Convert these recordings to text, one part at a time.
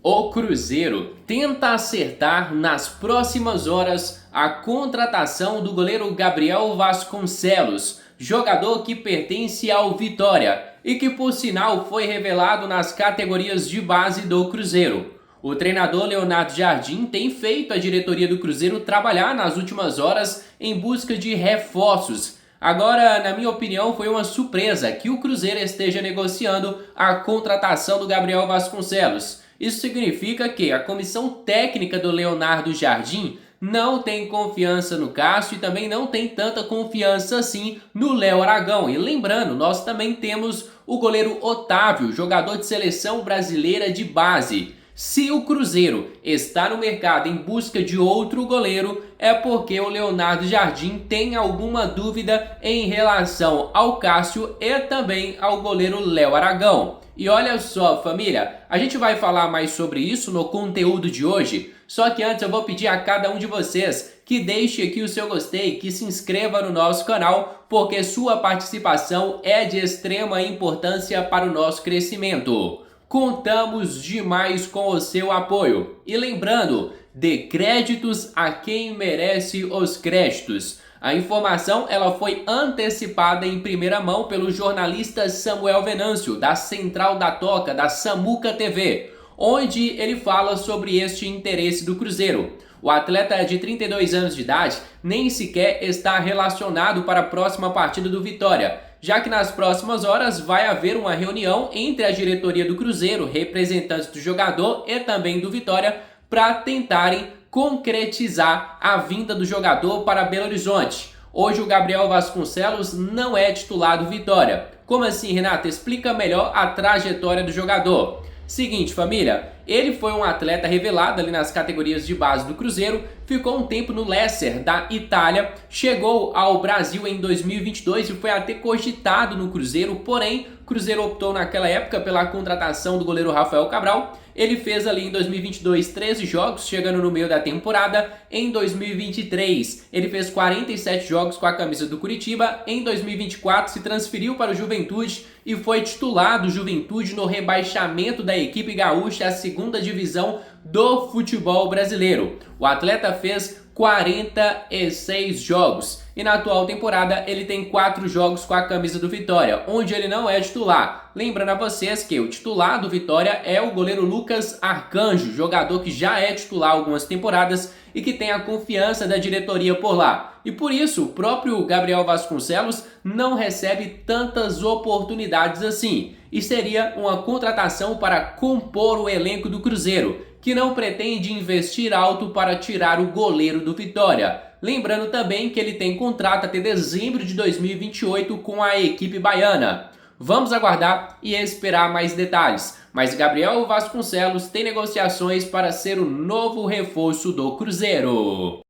O Cruzeiro tenta acertar nas próximas horas a contratação do goleiro Gabriel Vasconcelos, jogador que pertence ao Vitória e que, por sinal, foi revelado nas categorias de base do Cruzeiro. O treinador Leonardo Jardim tem feito a diretoria do Cruzeiro trabalhar nas últimas horas em busca de reforços. Agora, na minha opinião, foi uma surpresa que o Cruzeiro esteja negociando a contratação do Gabriel Vasconcelos. Isso significa que a comissão técnica do Leonardo Jardim não tem confiança no Cássio e também não tem tanta confiança assim no Léo Aragão. E lembrando, nós também temos o goleiro Otávio, jogador de seleção brasileira de base. Se o Cruzeiro está no mercado em busca de outro goleiro, é porque o Leonardo Jardim tem alguma dúvida em relação ao Cássio e também ao goleiro Léo Aragão. E olha só, família, a gente vai falar mais sobre isso no conteúdo de hoje, só que antes eu vou pedir a cada um de vocês que deixe aqui o seu gostei, que se inscreva no nosso canal, porque sua participação é de extrema importância para o nosso crescimento. Contamos demais com o seu apoio. E lembrando, dê créditos a quem merece os créditos. A informação ela foi antecipada em primeira mão pelo jornalista Samuel Venâncio, da Central da Toca, da Samuca TV, onde ele fala sobre este interesse do Cruzeiro. O atleta de 32 anos de idade nem sequer está relacionado para a próxima partida do Vitória, já que nas próximas horas vai haver uma reunião entre a diretoria do Cruzeiro, representantes do jogador e também do Vitória, para tentarem concretizar a vinda do jogador para Belo Horizonte. Hoje o Gabriel Vasconcelos não é titular do Vitória. Como assim, Renata? Explica melhor a trajetória do jogador. Seguinte, família, ele foi um atleta revelado ali nas categorias de base do Cruzeiro, ficou um tempo no Leicester da Itália, chegou ao Brasil em 2022 e foi até cogitado no Cruzeiro, porém o Cruzeiro optou naquela época pela contratação do goleiro Rafael Cabral. Ele fez ali em 2022 13 jogos, chegando no meio da temporada. Em 2023 ele fez 47 jogos com a camisa do Curitiba. Em 2024 se transferiu para o Juventude e foi titular do Juventude no rebaixamento da equipe gaúcha à segunda divisão do futebol brasileiro. O atleta fez 46 jogos e na atual temporada ele tem 4 jogos com a camisa do Vitória, onde ele não é titular. Lembrando a vocês que o titular do Vitória é o goleiro Lucas Arcanjo, jogador que já é titular algumas temporadas e que tem a confiança da diretoria por lá. E por isso o próprio Gabriel Vasconcelos não recebe tantas oportunidades assim. E seria uma contratação para compor o elenco do Cruzeiro, que não pretende investir alto para tirar o goleiro do Vitória. Lembrando também que ele tem contrato até dezembro de 2028 com a equipe baiana. Vamos aguardar e esperar mais detalhes, mas Gabriel Vasconcelos tem negociações para ser o novo reforço do Cruzeiro.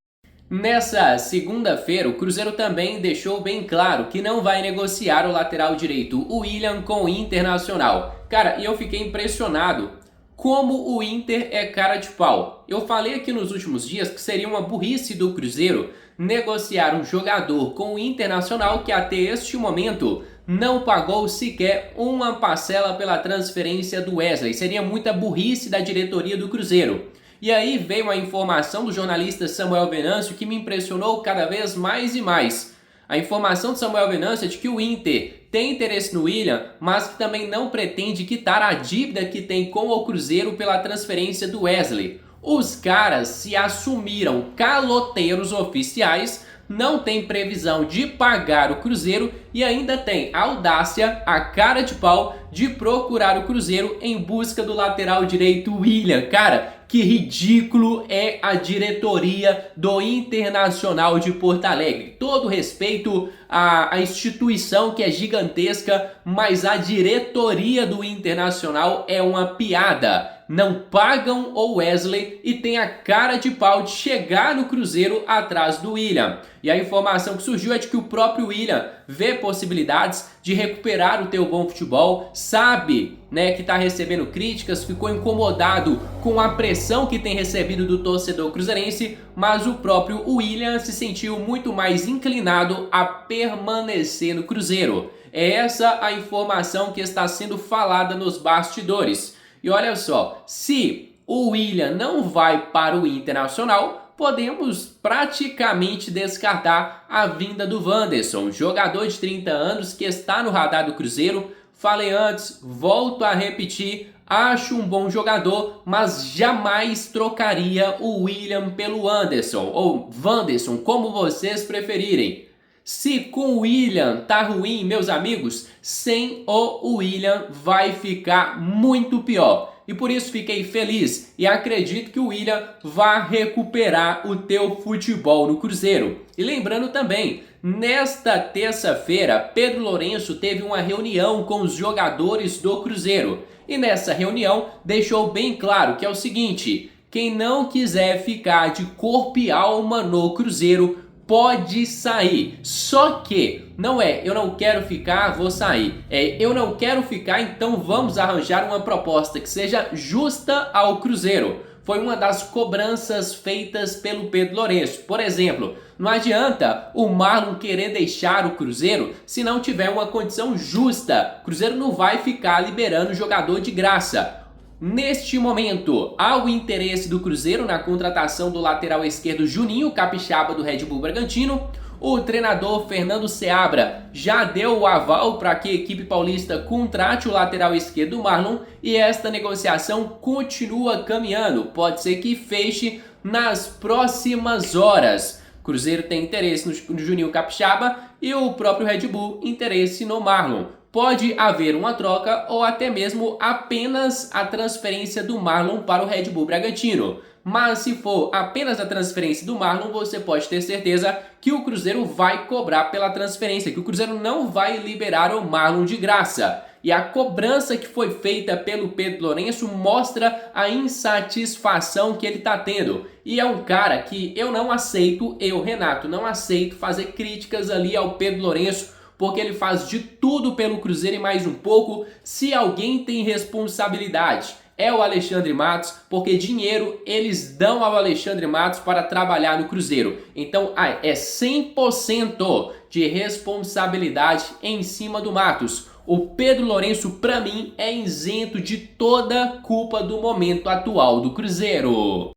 Nessa segunda-feira, o Cruzeiro também deixou bem claro que não vai negociar o lateral direito William com o Internacional. Cara, e eu fiquei impressionado como o Inter é cara de pau. Eu falei aqui nos últimos dias que seria uma burrice do Cruzeiro negociar um jogador com o Internacional que até este momento não pagou sequer uma parcela pela transferência do Wesley. Seria muita burrice da diretoria do Cruzeiro. E aí veio a informação do jornalista Samuel Venâncio que me impressionou cada vez mais e mais. A informação de Samuel Venâncio é de que o Inter tem interesse no William, mas que também não pretende quitar a dívida que tem com o Cruzeiro pela transferência do Wesley. Os caras se assumiram caloteiros oficiais, não tem previsão de pagar o Cruzeiro e ainda tem a audácia, a cara de pau de procurar o Cruzeiro em busca do lateral direito William. Cara, que ridículo é a diretoria do Internacional de Porto Alegre. Todo respeito à instituição que é gigantesca, mas a diretoria do Internacional é uma piada. Não pagam o Wesley e tem a cara de pau de chegar no Cruzeiro atrás do William. E a informação que surgiu é de que o próprio William vê possibilidades de recuperar o teu bom futebol, sabe, né, que está recebendo críticas, ficou incomodado com a pressão que tem recebido do torcedor cruzeirense, mas o próprio William se sentiu muito mais inclinado a permanecer no Cruzeiro. É essa a informação que está sendo falada nos bastidores. E olha só, se o William não vai para o Internacional, podemos praticamente descartar a vinda do Wanderson, jogador de 30 anos que está no radar do Cruzeiro. Falei antes, volto a repetir, acho um bom jogador, mas jamais trocaria o William pelo Anderson, ou Wanderson, como vocês preferirem. Se com o William tá ruim, meus amigos, sem o William vai ficar muito pior. E por isso fiquei feliz e acredito que o William vai recuperar o teu futebol no Cruzeiro. E lembrando também, nesta terça-feira, Pedro Lourenço teve uma reunião com os jogadores do Cruzeiro. E nessa reunião deixou bem claro que é o seguinte: quem não quiser ficar de corpo e alma no Cruzeiro pode sair. Só que não é eu não quero ficar, vou sair. É eu não quero ficar, então vamos arranjar uma proposta que seja justa ao Cruzeiro. Foi uma das cobranças feitas pelo Pedro Lourenço. Por exemplo, não adianta o Marlon querer deixar o Cruzeiro se não tiver uma condição justa. O Cruzeiro não vai ficar liberando jogador de graça. Neste momento, há o interesse do Cruzeiro na contratação do lateral esquerdo Juninho Capixaba do Red Bull Bragantino. O treinador Fernando Seabra já deu o aval para que a equipe paulista contrate o lateral esquerdo Marlon e esta negociação continua caminhando. Pode ser que feche nas próximas horas. O Cruzeiro tem interesse no Juninho Capixaba e o próprio Red Bull interesse no Marlon. Pode haver uma troca ou até mesmo apenas a transferência do Marlon para o Red Bull Bragantino. Mas se for apenas a transferência do Marlon, você pode ter certeza que o Cruzeiro vai cobrar pela transferência, que o Cruzeiro não vai liberar o Marlon de graça. E a cobrança que foi feita pelo Pedro Lourenço mostra a insatisfação que ele está tendo. E é um cara que eu não aceito, Renato, não aceito fazer críticas ali ao Pedro Lourenço, porque ele faz de tudo pelo Cruzeiro e mais um pouco. Se alguém tem responsabilidade, é o Alexandre Matos, porque dinheiro eles dão ao Alexandre Matos para trabalhar no Cruzeiro. Então é 100% de responsabilidade em cima do Matos. O Pedro Lourenço, para mim, é isento de toda culpa do momento atual do Cruzeiro.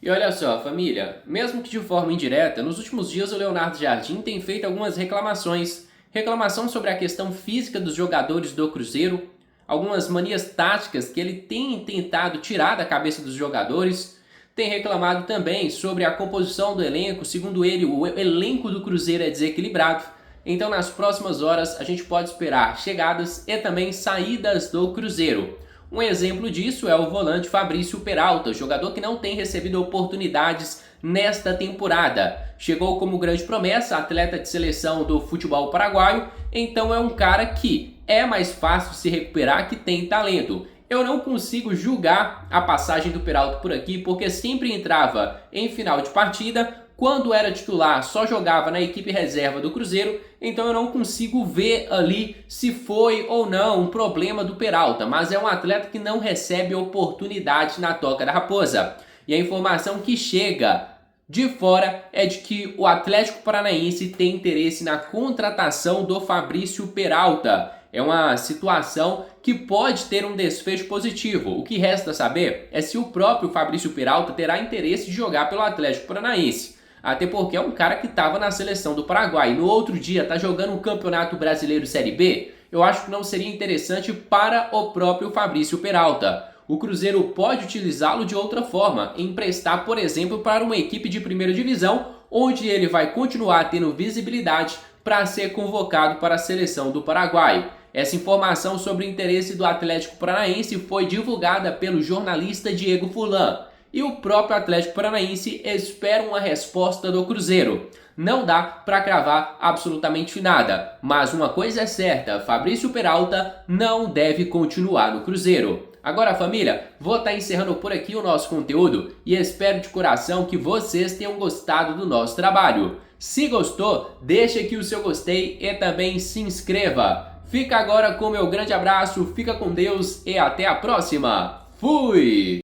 E olha só, família, mesmo que de forma indireta, nos últimos dias o Leonardo Jardim tem feito algumas reclamações. Reclamação sobre a questão física dos jogadores do Cruzeiro, algumas manias táticas que ele tem tentado tirar da cabeça dos jogadores. Tem reclamado também sobre a composição do elenco. Segundo ele, o elenco do Cruzeiro é desequilibrado. Então nas próximas horas a gente pode esperar chegadas e também saídas do Cruzeiro. Um exemplo disso é o volante Fabrício Peralta, jogador que não tem recebido oportunidades nesta temporada. Chegou como grande promessa, atleta de seleção do futebol paraguaio, então é um cara que é mais fácil se recuperar, que tem talento. Eu não consigo julgar a passagem do Peralta por aqui, porque sempre entrava em final de partida. Quando era titular, só jogava na equipe reserva do Cruzeiro, então eu não consigo ver ali se foi ou não um problema do Peralta, mas é um atleta que não recebe oportunidade na Toca da Raposa. E a informação que chega de fora é de que o Atlético Paranaense tem interesse na contratação do Fabrício Peralta. É uma situação que pode ter um desfecho positivo. O que resta saber é se o próprio Fabrício Peralta terá interesse de jogar pelo Atlético Paranaense. Até porque é um cara que estava na seleção do Paraguai e no outro dia está jogando um Campeonato Brasileiro Série B. Eu acho que não seria interessante para o próprio Fabrício Peralta. O Cruzeiro pode utilizá-lo de outra forma, emprestar, por exemplo, para uma equipe de primeira divisão, onde ele vai continuar tendo visibilidade para ser convocado para a seleção do Paraguai. Essa informação sobre o interesse do Atlético Paranaense foi divulgada pelo jornalista Diego Furlan. E o próprio Atlético Paranaense espera uma resposta do Cruzeiro. Não dá para cravar absolutamente nada, mas uma coisa é certa, Fabrício Peralta não deve continuar no Cruzeiro. Agora, família, vou estar encerrando por aqui o nosso conteúdo e espero de coração que vocês tenham gostado do nosso trabalho. Se gostou, deixa aqui o seu gostei e também se inscreva. Fica agora com o meu grande abraço, fica com Deus e até a próxima. Fui!